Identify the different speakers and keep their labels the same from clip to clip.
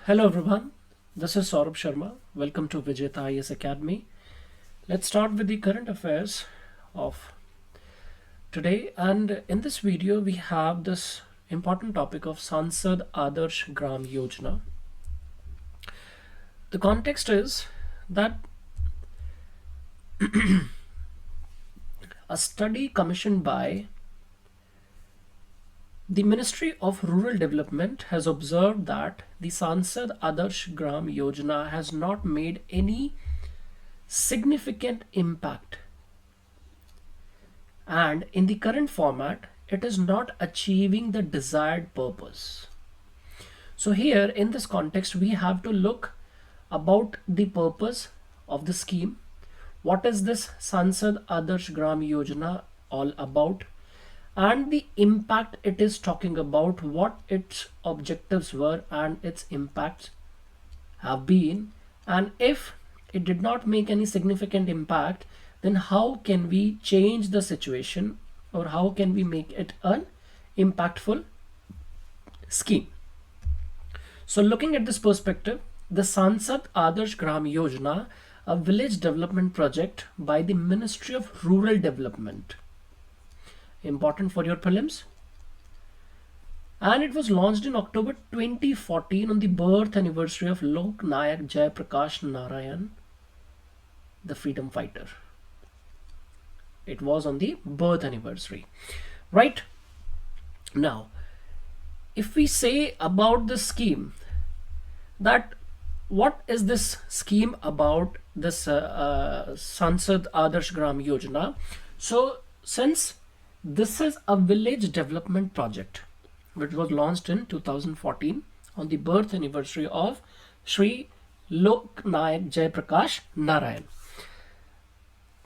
Speaker 1: Hello everyone, this is Saurabh Sharma. Welcome to Vijayata IAS Academy. Let's start with the current affairs of today, and in this video we have this important topic of Sansad Adarsh Gram Yojana. The context is that a study commissioned by the Ministry of Rural Development has observed that the Sansad Adarsh Gram Yojana has not made any significant impact, and in the current format it is not achieving the desired purpose. So here in this context we have to look about the purpose of the scheme. What is this Sansad Adarsh Gram Yojana all about, and the impact it is talking about, what its objectives were and its impacts have been, and if it did not make any significant impact, then how can we change the situation, or how can we make it an impactful scheme. So looking at this perspective, the Sansad Adarsh Gram Yojana, a village development project by the Ministry of Rural Development, important for your prelims, and it was launched in October 2014 on the birth anniversary of Lok Nayak Jai Prakash Narayan, the freedom fighter. It was on the birth anniversary, right? Now if we say about this scheme, that what is this scheme about, this Sansad Adarsh Gram Yojana. So since this is a village development project which was launched in 2014 on the birth anniversary of Sri Lok Nayak Jai Prakash Narayan.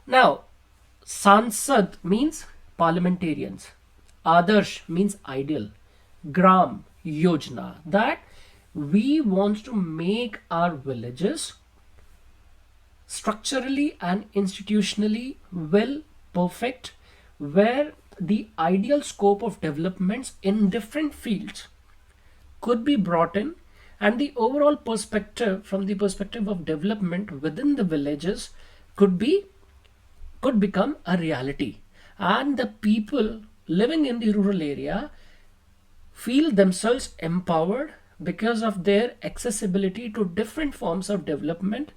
Speaker 1: Now Sansad means parliamentarians, Adarsh means ideal, Gram Yojana, that we want to make our villages structurally and institutionally well, perfect, where the ideal scope of developments in different fields could be brought in, and the overall perspective, from the perspective of development within the villages, could become a reality, and the people living in the rural area feel themselves empowered because of their accessibility to different forms of development,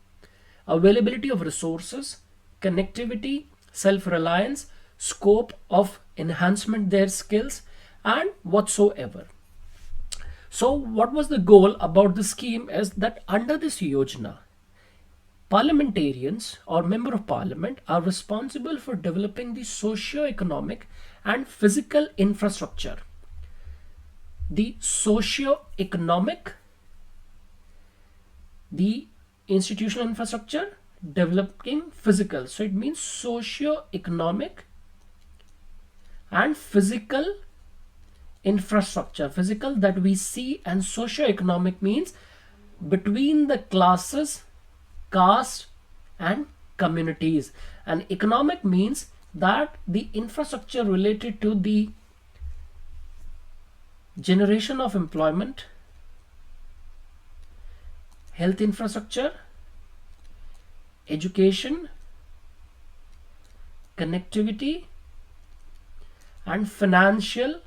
Speaker 1: availability of resources, connectivity, self-reliance, scope of enhancement their skills, and whatsoever. So what was the goal about the scheme is that under this yojana, parliamentarians or member of parliament are responsible for developing the socio-economic and physical infrastructure. The socio-economic, the institutional infrastructure, developing physical. So it means socio-economic and physical infrastructure. Physical that we see, and socio-economic means between the classes, caste and communities, and economic means that the infrastructure related to the generation of employment, health infrastructure, education, connectivity and financial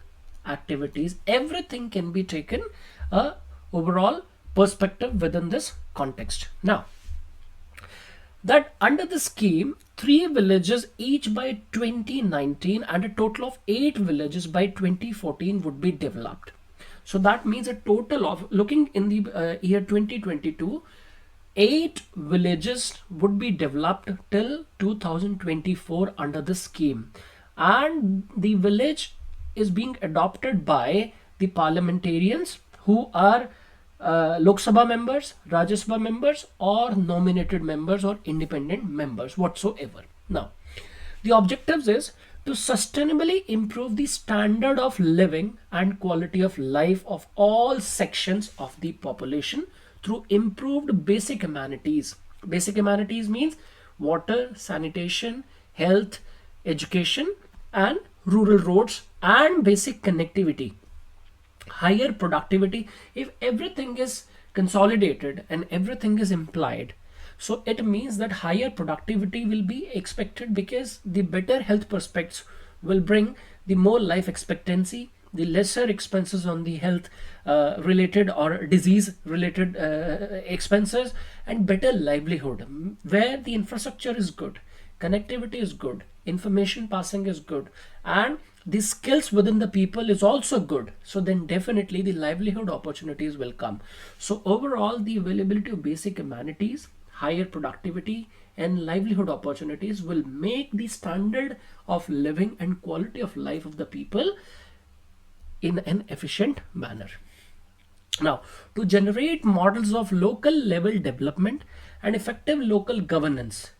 Speaker 1: activities. Everything can be taken a overall perspective within this context. Now that under the scheme, 3 villages each by 2019 and a total of 8 villages by 2014 would be developed. So that means a total of, looking in the year 2022, 8 villages would be developed till 2024 under the scheme, and the village is being adopted by the parliamentarians who are Lok Sabha members, Rajya Sabha members, or nominated members or independent members whatsoever. Now the objectives is to sustainably improve the standard of living and quality of life of all sections of the population through improved basic amenities. Basic amenities means water, sanitation, health, education and rural roads and basic connectivity. Higher productivity. If everything is consolidated and everything is implied, so it means that higher productivity will be expected, because the better health prospects will bring the more life expectancy, the lesser expenses on the health related or disease related expenses, and better livelihood where the infrastructure is good, connectivity is good, information passing is good, and the skills within the people is also good. So then definitely the livelihood opportunities will come. So overall, the availability of basic amenities, higher productivity, and livelihood opportunities will make the standard of living and quality of life of the people in an efficient manner. Now, to generate models of local level development and effective local governance,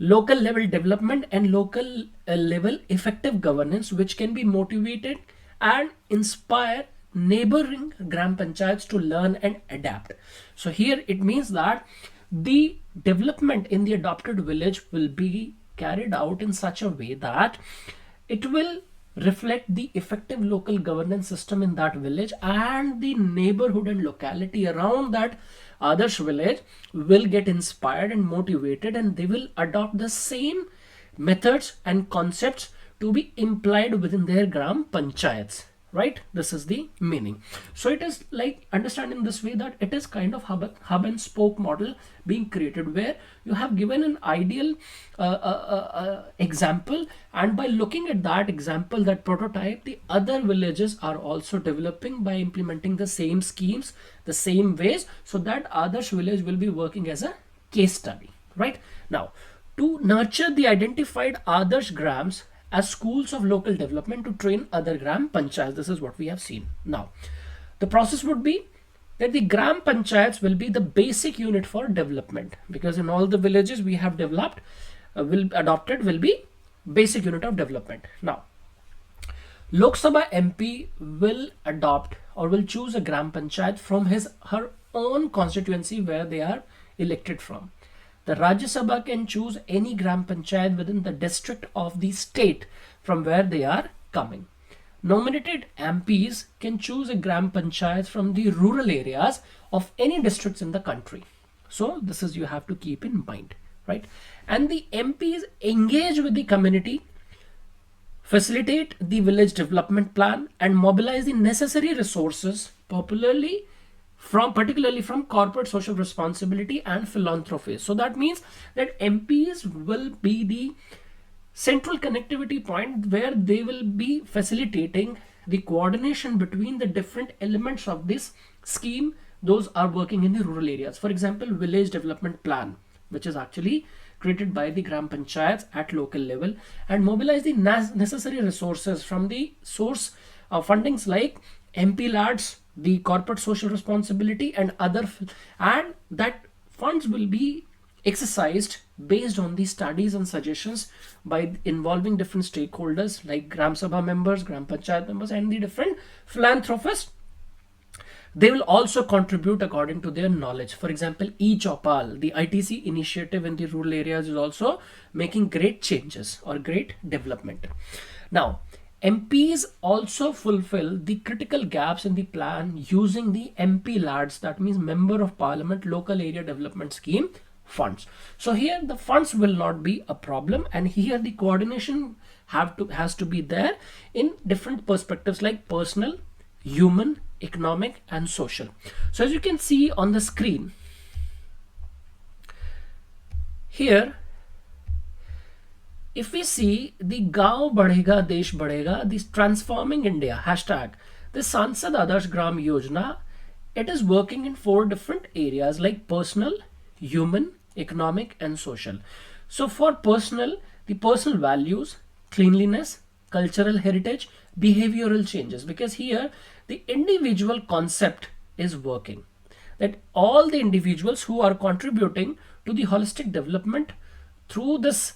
Speaker 1: local level development and local level effective governance, which can be motivated and inspire neighboring gram panchayats to learn and adapt. So here it means that the development in the adopted village will be carried out in such a way that it will reflect the effective local governance system in that village, and the neighborhood and locality around that Adarsh village will get inspired and motivated, and they will adopt the same methods and concepts to be implied within their gram panchayats, right? This is the meaning. So it is like, understand in this way that it is kind of hub and spoke model being created, where you have given an ideal example, and by looking at that example, that prototype, the other villages are also developing by implementing the same schemes, the same ways, so that Adarsh village will be working as a case study, right? Now, to nurture the identified Adarsh grams as schools of local development to train other gram panchayats. This is what we have seen. Now, the process would be that the gram panchayats will be the basic unit for development, because in all the villages we have developed, will be basic unit of development. Now, Lok Sabha MP will adopt or will choose a gram panchayat from her own constituency where they are elected from. The Rajya Sabha can choose any gram panchayat within the district of the state from where they are coming. Nominated MPs can choose a gram panchayat from the rural areas of any districts in the country. So this is, you have to keep in mind, right? And the MPs engage with the community, facilitate the village development plan, and mobilize the necessary resources, particularly from corporate social responsibility and philanthropy. So that means that MPs will be the central connectivity point, where they will be facilitating the coordination between the different elements of this scheme, those are working in the rural areas. For example, village development plan, which is actually created by the gram panchayats at local level, and mobilize the necessary resources from the source of fundings like MP lads, the corporate social responsibility, and other, and that funds will be exercised based on the studies and suggestions by involving different stakeholders like Gram Sabha members, Gram Panchayat members, and the different philanthropists. They will also contribute according to their knowledge. For example, e-Chopal, the ITC initiative in the rural areas, is also making great changes or great development. Now, MPs also fulfill the critical gaps in the plan using the MP LADS, that means Member of Parliament Local Area Development Scheme funds. So here the funds will not be a problem, and here the coordination has to be there in different perspectives like personal, human, economic, and social. So as you can see on the screen here, if we see the Gaon Badhega Desh Badhega, this Transforming India hashtag, the Sansad Adarsh Gram Yojana, it is working in 4 different areas like personal, human, economic, and social. So for personal, the personal values, cleanliness, cultural heritage, behavioral changes, because here the individual concept is working, that all the individuals who are contributing to the holistic development through this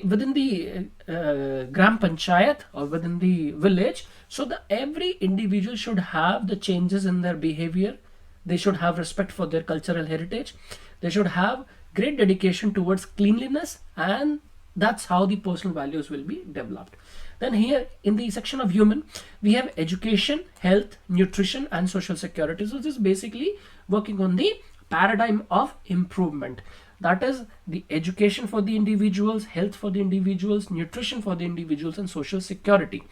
Speaker 1: within the gram panchayat or within the village, so that every individual should have the changes in their behavior, they should have respect for their cultural heritage, they should have great dedication towards cleanliness, and that's how the personal values will be developed. Then here in the section of human, we have education, health, nutrition, and social security. So this is basically working on the paradigm of improvement. That is the education for the individuals, health for the individuals, nutrition for the individuals, and social security.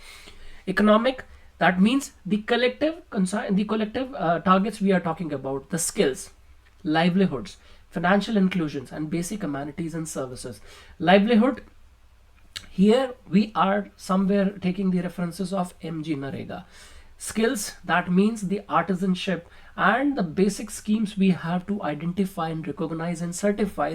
Speaker 1: Economic, that means the collective targets we are talking about, the skills, livelihoods, financial inclusions, and basic amenities and services. Livelihood, here we are somewhere taking the references of MG Narega. Skills, that means the artisanship and the basic schemes we have to identify and recognize and certify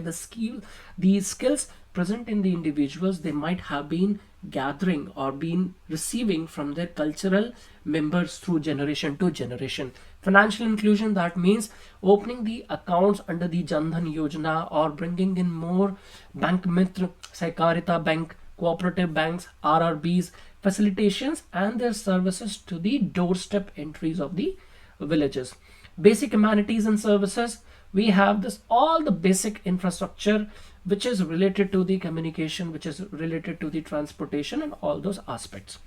Speaker 1: these skills present in the individuals they might have been gathering or been receiving from their cultural members through generation to generation. Financial inclusion, that means opening the accounts under the Jan Dhan Yojana or bringing in more Bank Mitra, Sahkarita Bank, cooperative banks, RRBs, facilitations and their services to the doorstep entries of the villages. Basic amenities and services, we have this all the basic infrastructure which is related to the communication, which is related to the transportation and all those aspects.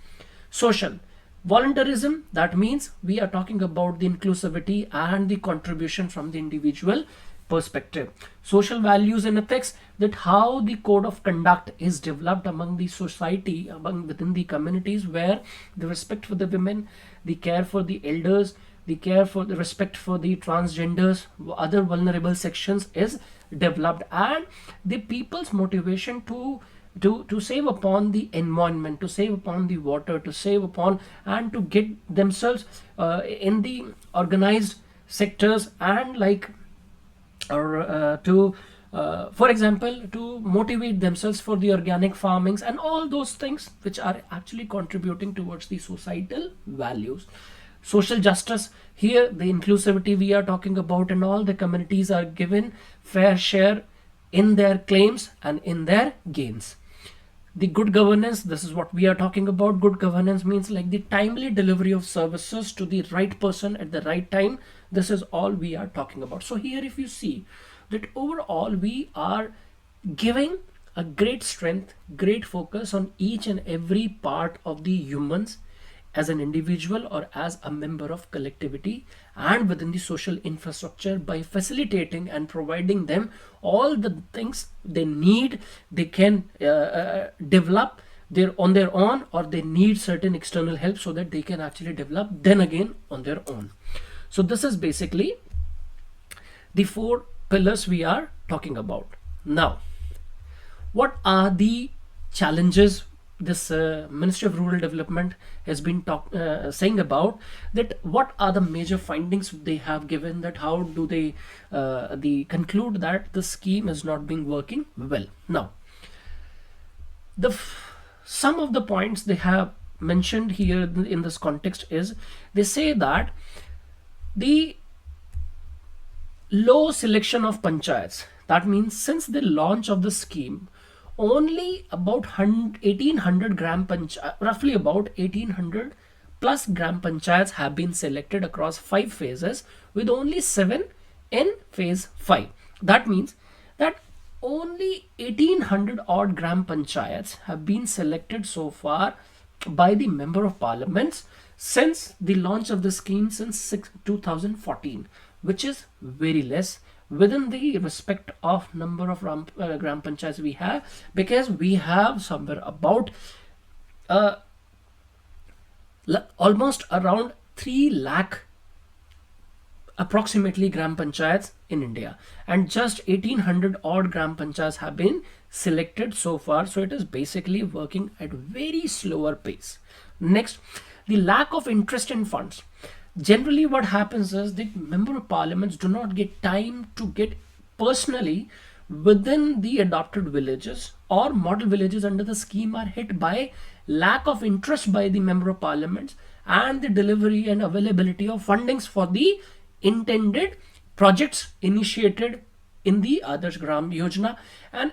Speaker 1: Social voluntarism, that means we are talking about the inclusivity and the contribution from the individual perspective. Social values and ethics, that how the code of conduct is developed among the society, within the communities, where the respect for the women, the care for the elders, the care for the respect for the transgenders, other vulnerable sections is developed, and the people's motivation to save upon the environment, to save upon the water, to save upon and to get themselves in the organized sectors, and like for example, to motivate themselves for the organic farmings and all those things which are actually contributing towards the societal values. Social justice, here the inclusivity we are talking about, and all the communities are given fair share in their claims and in their gains. The good governance, this is what we are talking about. Good governance means like the timely delivery of services to the right person at the right time. This is all we are talking about. So here if you see that overall we are giving a great strength, great focus on each and every part of the humans as an individual or as a member of collectivity and within the social infrastructure, by facilitating and providing them all the things they need. They can develop on their own, or they need certain external help so that they can actually develop then again on their own. So this is basically the 4 pillars we are talking about. Now, what are the challenges this Ministry of Rural Development has been saying about? That what are the major findings they have given, that how do they conclude that the scheme is not being working well. Now, some of the points they have mentioned here in this context is, they say that the low selection of panchayats, that means since the launch of the scheme, only about 1800 roughly about 1800 plus gram panchayats have been selected across 5 phases, with only 7 in phase 5. That means that only 1800 odd gram panchayats have been selected so far by the member of parliaments since the launch of the scheme since 2014, which is very less within the respect of number of gram panchayats we have, because we have somewhere about almost around 3 lakh approximately gram panchayats in India, and just 1800 odd gram panchayats have been selected so far. So it is basically working at very slower pace. Next, the lack of interest in funds. Generally what happens is the member of parliaments do not get time to get personally within the adopted villages, or model villages under the scheme are hit by lack of interest by the member of parliaments and the delivery and availability of fundings for the intended projects initiated in the Adarsh Gram Yojana. And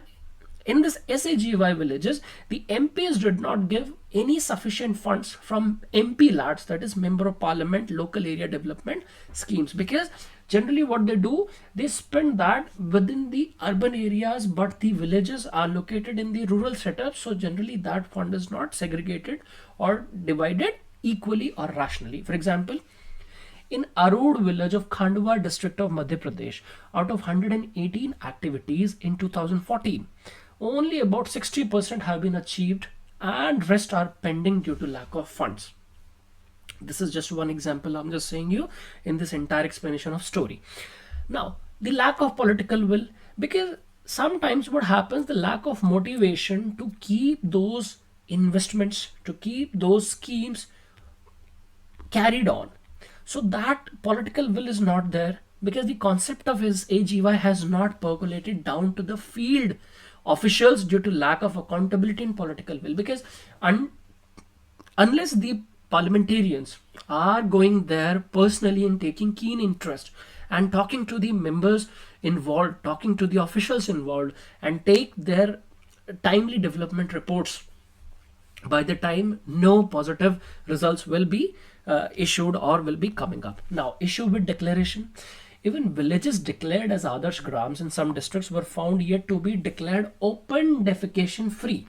Speaker 1: in this SAGY villages, the MPs did not give any sufficient funds from MP LADs, that is Member of Parliament Local Area Development Schemes, because generally what they do, they spend that within the urban areas, but the villages are located in the rural setup. So generally that fund is not segregated or divided equally or rationally. For example, in Arod village of Khandwa district of Madhya Pradesh, out of 118 activities in 2014, only about 60% have been achieved and rest are pending due to lack of funds. This is just one example I'm just saying you in this entire explanation of story. Now, the lack of political will, because sometimes what happens, the lack of motivation to keep those investments, to keep those schemes carried on. So that political will is not there because the concept of his AGY has not percolated down to the field officials due to lack of accountability and political will. Because unless the parliamentarians are going there personally and taking keen interest and talking to the members involved, talking to the officials involved, and take their timely development reports, by the time no positive results will be issued or will be coming up. Now, issue with declaration. Even villages declared as Adarsh Grams in some districts were found yet to be declared open defecation free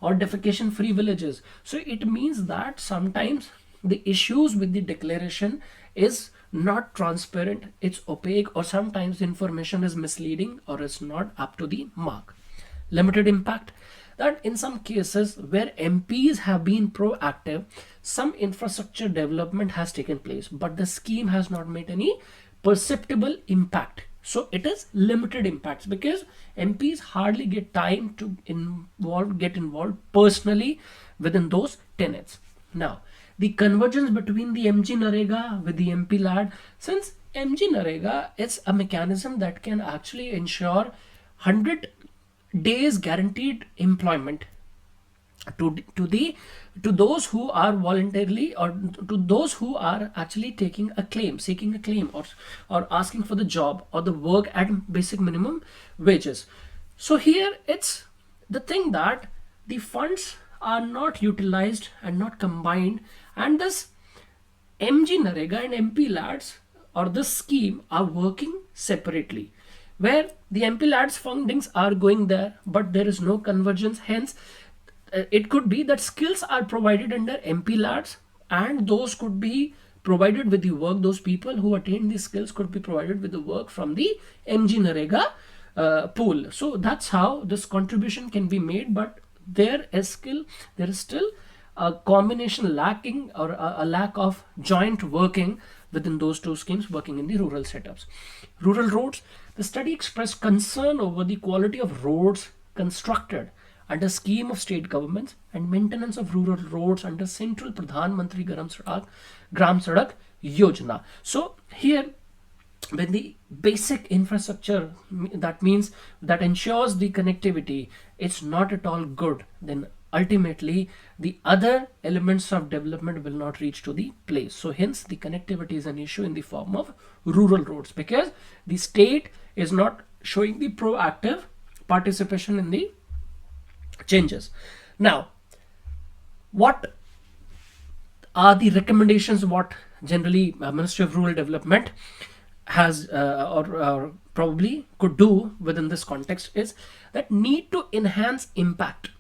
Speaker 1: or defecation free villages. So it means that sometimes the issues with the declaration is not transparent, it's opaque, or sometimes the information is misleading or is not up to the mark. Limited impact. That in some cases where MPs have been proactive, some infrastructure development has taken place, but the scheme has not made any perceptible impact. So it is limited impacts because MPs hardly get time to get involved personally within those tenets. Now, the convergence between the MG Narega with the MP LAD, since MG Narega is a mechanism that can actually ensure 100 days guaranteed employment to those who are voluntarily, or to those who are actually taking a claim, seeking a claim, or asking for the job or the work at basic minimum wages. So here it's the thing that the funds are not utilized and not combined, and this MG Narega and MP LADs or this scheme are working separately, where the MP LADs fundings are going there, but there is no convergence. Hence, it could be that skills are provided under MP LADs, and those could be provided with the work. Those people who attain these skills could be provided with the work from the MG Narega pool. So that's how this contribution can be made, but there is still a combination lacking, or a lack of joint working within those two schemes working in the rural setups. Rural roads. The study expressed concern over the quality of roads constructed under scheme of state governments and maintenance of rural roads under Central Pradhan Mantri Gram Sadak Yojana. So here, when the basic infrastructure, that means that ensures the connectivity, it's not at all good, then ultimately the other elements of development will not reach to the place. So hence the connectivity is an issue in the form of rural roads, because the state is not showing the proactive participation in the changes. Now, what are the recommendations what generally Ministry of Rural Development has or probably could do within this context is that need to enhance impact.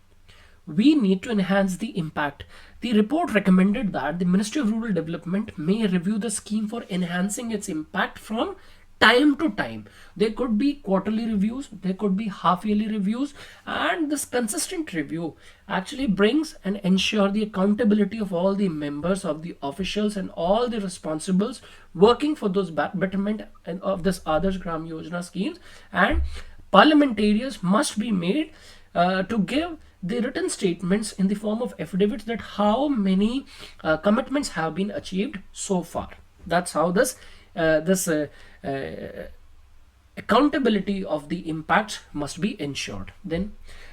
Speaker 1: We need to enhance the impact. The report recommended that the Ministry of Rural Development may review the scheme for enhancing its impact from time to time. There could be quarterly reviews, there could be half-yearly reviews, and this consistent review actually brings and ensure the accountability of all the members, of the officials, and all the responsibles working for those betterment of this Adarsh Gram Yojana schemes. And parliamentarians must be made to give the written statements in the form of affidavits that how many commitments have been achieved so far. That's how this accountability of the impact must be ensured. Then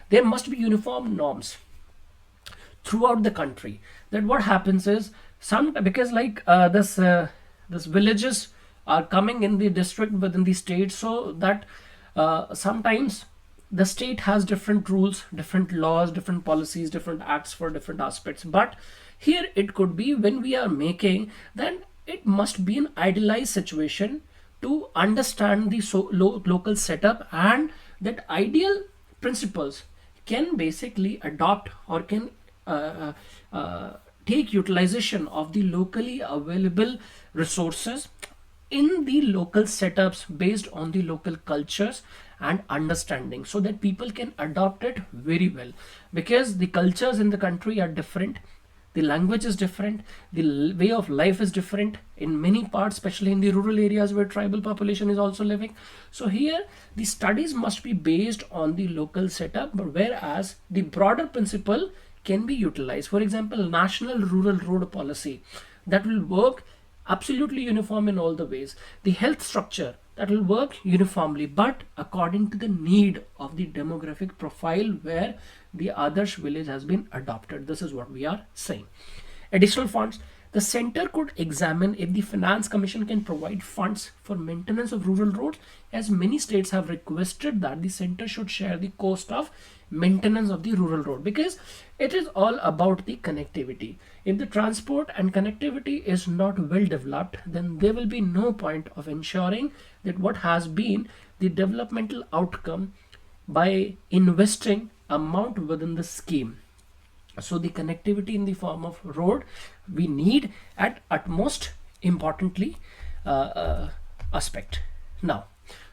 Speaker 1: there must be uniform norms throughout the country. That what happens is because like this villages are coming in the district within the state, so that sometimes the state has different rules, different laws, different policies, different acts for different aspects. But here it could be when we are making, then it must be an idealized situation to understand the local setup, and that ideal principles can basically adopt or can take utilization of the locally available resources in the local setups based on the local cultures and understanding, so that people can adopt it very well, because the cultures in the country are different, the language is different, the way of life is different in many parts, especially in the rural areas where tribal population is also living. So here the studies must be based on the local setup, but whereas the broader principle can be utilized. For example, national rural road policy that will work absolutely uniform in all the ways. The health structure that will work uniformly, but according to the need of the demographic profile where the Adarsh village has been adopted. This is what we are saying. Additional funds. The center could examine if the Finance Commission can provide funds for maintenance of rural roads, as many states have requested that the center should share the cost of maintenance of the rural road, because it is all about the connectivity. If the transport and connectivity is not well developed, then there will be no point of ensuring that what has been the developmental outcome by investing amount within the scheme. So the connectivity in the form of road we need at utmost importantly aspect. Now,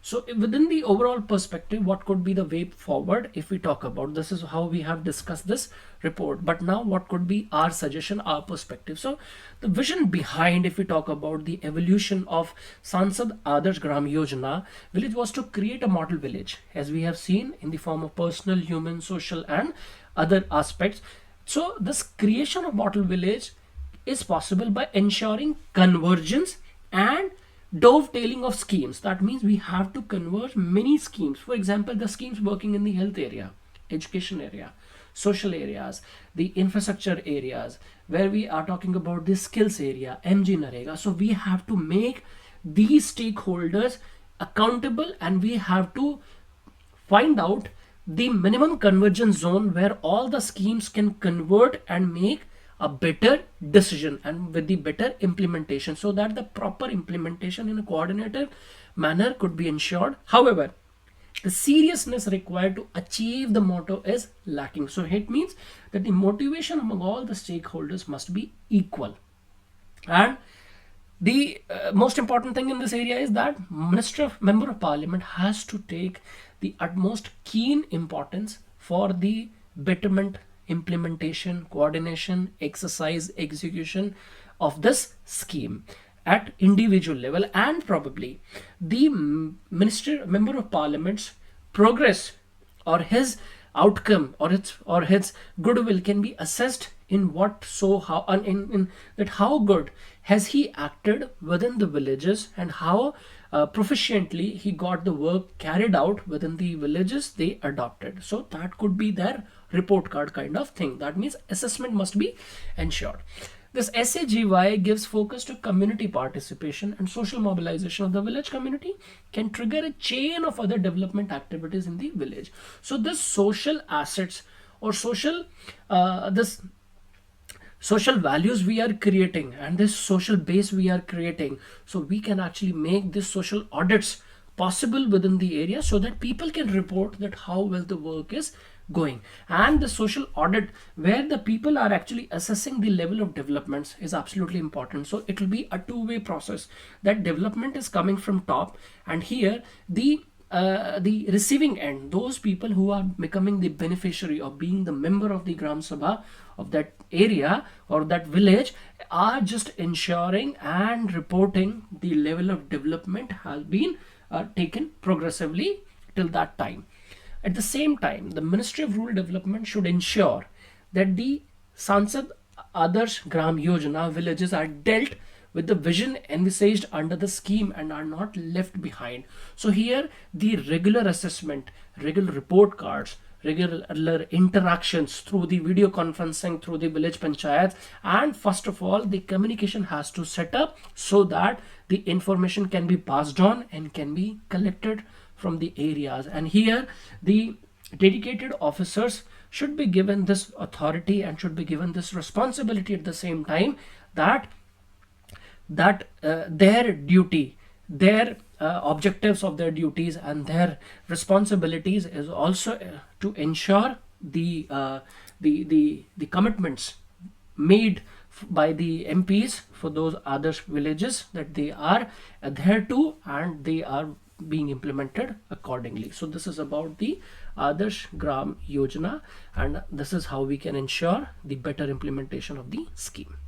Speaker 1: so within the overall perspective, what could be the way forward if we talk about this? Is how we have discussed this report, but now what could be our suggestion, our perspective? So the vision behind, if we talk about the evolution of Sansad Adarsh Gram Yojana village, was to create a model village, as we have seen, in the form of personal, human, social and other aspects. So this creation of model village is possible by ensuring convergence and dovetailing of schemes. That means we have to converge many schemes. For example, the schemes working in the health area, education area, social areas, the infrastructure areas, where we are talking about the skills area, MG Narega. So we have to make these stakeholders accountable, and we have to find out the minimum convergence zone where all the schemes can convert and make a better decision and with the better implementation, so that the proper implementation in a coordinated manner could be ensured. However, the seriousness required to achieve the motto is lacking. So it means that the motivation among all the stakeholders must be equal. And the most important thing in this area is that member of parliament has to take the utmost keen importance for the betterment, implementation, coordination, exercise, execution of this scheme at individual level, and probably the member of parliament's progress or his outcome or his goodwill can be assessed in that how good has he acted within the villages, and how proficiently he got the work carried out within the villages they adopted. So that could be their report card kind of thing. That means assessment must be ensured. This SAGY gives focus to community participation and social mobilization of the village community, can trigger a chain of other development activities in the village. So this social assets or social values we are creating, and this social base we are creating, so we can actually make this social audits possible within the area, so that people can report that how well the work is going. And the social audit where the people are actually assessing the level of developments is absolutely important. So it will be a two-way process, that development is coming from top, and here the receiving end, those people who are becoming the beneficiary of being the member of the Gram Sabha of that area or that village, are just ensuring and reporting the level of development has been taken progressively till that time. At the same time, the Ministry of Rural Development should ensure that the Sansad Adarsh Gram Yojana villages are dealt with the vision envisaged under the scheme and are not left behind. So here the regular assessment, regular report cards, regular interactions through the video conferencing, through the village panchayats, and first of all the communication has to set up so that the information can be passed on and can be collected from the areas. And here the dedicated officers should be given this authority and should be given this responsibility at the same time, that their duty, their objectives of their duties and their responsibilities is also to ensure the commitments made by the MPs for those Adarsh villages, that they are adhered to and they are being implemented accordingly. So this is about the Adarsh Gram Yojana, and this is how we can ensure the better implementation of the scheme.